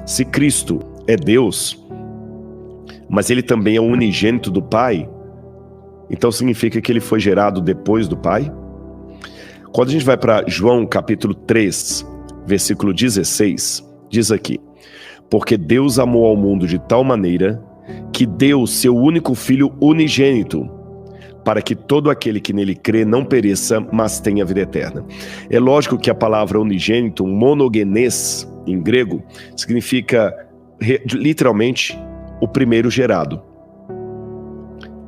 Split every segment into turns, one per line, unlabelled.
Se Cristo é Deus, mas ele também é o unigênito do Pai, então significa que ele foi gerado depois do Pai? Quando a gente vai para João capítulo 3, versículo 16, diz aqui: porque Deus amou ao mundo de tal maneira que deu seu único Filho unigênito, para que todo aquele que nele crê não pereça, mas tenha vida eterna. É lógico que a palavra unigênito, monogenes, em grego, significa literalmente o primeiro gerado.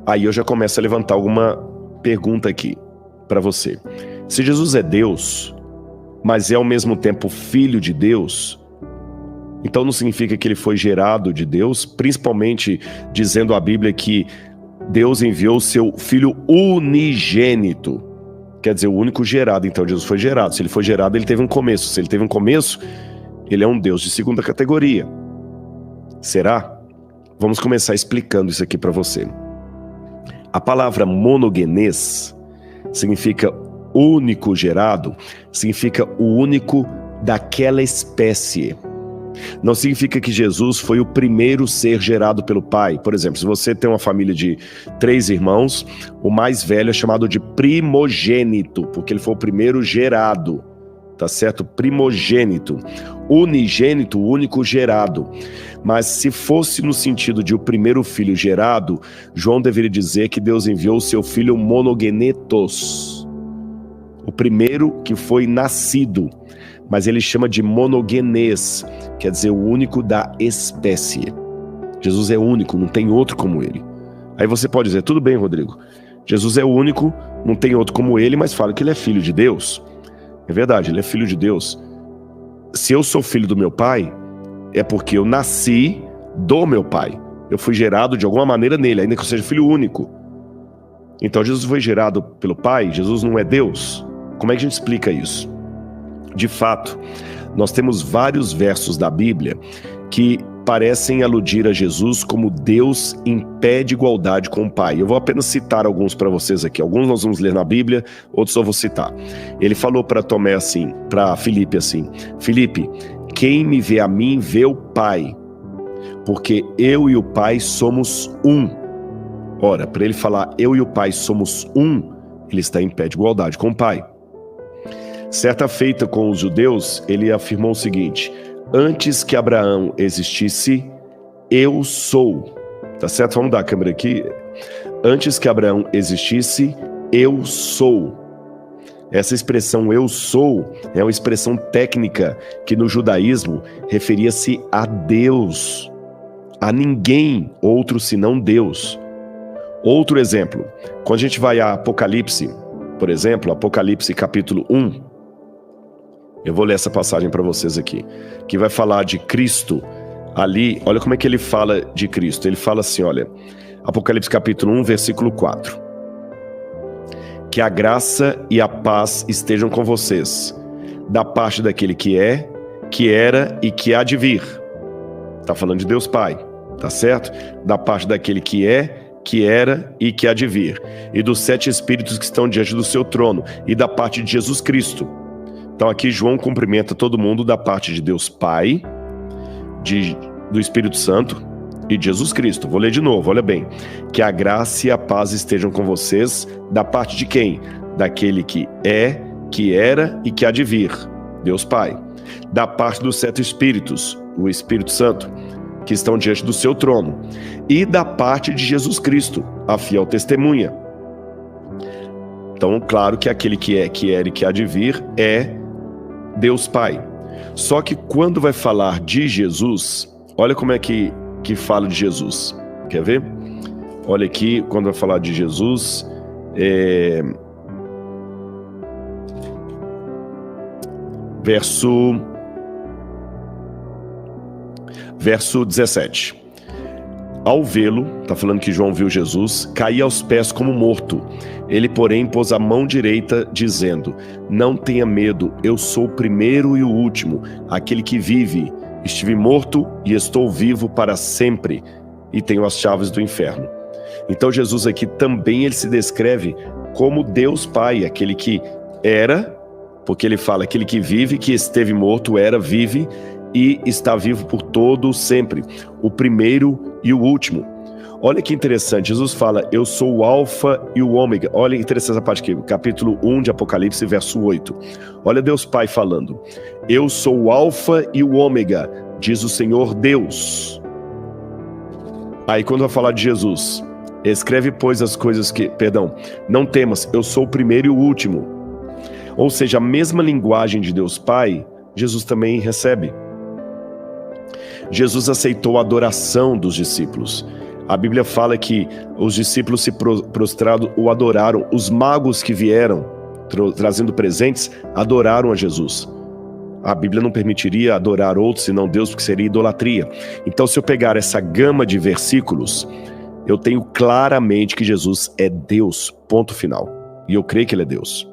Aí eu já começo a levantar alguma pergunta aqui para você. Se Jesus é Deus, mas é ao mesmo tempo Filho de Deus, então não significa que ele foi gerado de Deus, principalmente dizendo a Bíblia que Deus enviou o seu Filho unigênito, quer dizer, o único gerado. Então Jesus foi gerado. Se ele foi gerado, ele teve um começo. Se ele teve um começo, ele é um Deus de segunda categoria. Será? Vamos começar explicando isso aqui para você. A palavra monogenes significa único gerado, significa o único daquela espécie. Não significa que Jesus foi o primeiro ser gerado pelo Pai. Por exemplo, se você tem uma família de 3 irmãos, o mais velho é chamado de primogênito, porque ele foi o primeiro gerado, tá certo? Primogênito. Unigênito, o único gerado. Mas se fosse no sentido de o primeiro filho gerado, João deveria dizer que Deus enviou o seu filho monogenetos, o primeiro que foi nascido. Mas ele chama de monogenes, quer dizer, o único da espécie. Jesus é único, não tem outro como ele. Aí você pode dizer, tudo bem, Rodrigo, Jesus é único, não tem outro como ele, mas fala que ele é filho de Deus. É verdade, ele é filho de Deus. Se eu sou filho do meu pai, é porque eu nasci do meu pai. Eu fui gerado de alguma maneira nele, ainda que eu seja filho único. Então Jesus foi gerado pelo pai, Jesus não é Deus? Como é que a gente explica isso? De fato, nós temos vários versos da Bíblia que parecem aludir a Jesus como Deus em pé de igualdade com o Pai. Eu vou apenas citar alguns para vocês aqui. Alguns nós vamos ler na Bíblia, outros eu vou citar. Ele falou para Tomé assim, para Filipe assim: Filipe, quem me vê a mim, vê o Pai, porque eu e o Pai somos um. Ora, para ele falar eu e o Pai somos um, ele está em pé de igualdade com o Pai. Certa feita com os judeus, ele afirmou o seguinte: antes que Abraão existisse, eu sou. Tá certo? Vamos dar a câmera aqui. Antes que Abraão existisse, eu sou. Essa expressão eu sou é uma expressão técnica que no judaísmo referia-se a Deus, a ninguém outro senão Deus. Outro exemplo, quando a gente vai a Apocalipse, por exemplo, Apocalipse capítulo 1, eu vou ler essa passagem para vocês aqui, que vai falar de Cristo. Ali, olha como é que ele fala de Cristo. Ele fala assim, olha, Apocalipse capítulo 1, versículo 4. Que a graça e a paz estejam com vocês, da parte daquele que é, que era e que há de vir. Tá falando de Deus Pai, tá certo? Da parte daquele que é, que era e que há de vir, e dos 7 espíritos que estão diante do seu trono, e da parte de Jesus Cristo. Então aqui João cumprimenta todo mundo da parte de Deus Pai, do Espírito Santo e de Jesus Cristo. Vou ler de novo, olha bem. Que a graça e a paz estejam com vocês, da parte de quem? Daquele que é, que era e que há de vir, Deus Pai. Da parte dos 7 espíritos, o Espírito Santo, que estão diante do seu trono. E da parte de Jesus Cristo, a fiel testemunha. Então, claro que aquele que é, que era e que há de vir é Deus Pai. Só que quando vai falar de Jesus, olha como é que fala de Jesus. Quer ver? Olha aqui, quando vai falar de Jesus, verso 17. Ao vê-lo, está falando que João viu Jesus, caía aos pés como morto. Ele, porém, pôs a mão direita, dizendo: não tenha medo, eu sou o primeiro e o último, aquele que vive. Estive morto e estou vivo para sempre, e tenho as chaves do inferno. Então Jesus aqui também ele se descreve como Deus Pai, aquele que era, porque ele fala aquele que vive, que esteve morto, era, vive, e está vivo por todo sempre, o primeiro e o último. Olha que interessante, Jesus fala, eu sou o alfa e o ômega. Olha que interessante essa parte aqui, capítulo 1 de Apocalipse, verso 8. Olha Deus Pai falando, eu sou o alfa e o ômega, diz o Senhor Deus. Aí quando vai falar de Jesus, escreve pois as coisas que, não temas, eu sou o primeiro e o último. Ou seja, a mesma linguagem de Deus Pai, Jesus também recebe. Jesus aceitou a adoração dos discípulos. A Bíblia fala que os discípulos se prostraram, o adoraram. Os magos que vieram trazendo presentes, adoraram a Jesus. A Bíblia não permitiria adorar outros senão Deus, porque seria idolatria. Então, se eu pegar essa gama de versículos, eu tenho claramente que Jesus é Deus, ponto final. E eu creio que Ele é Deus.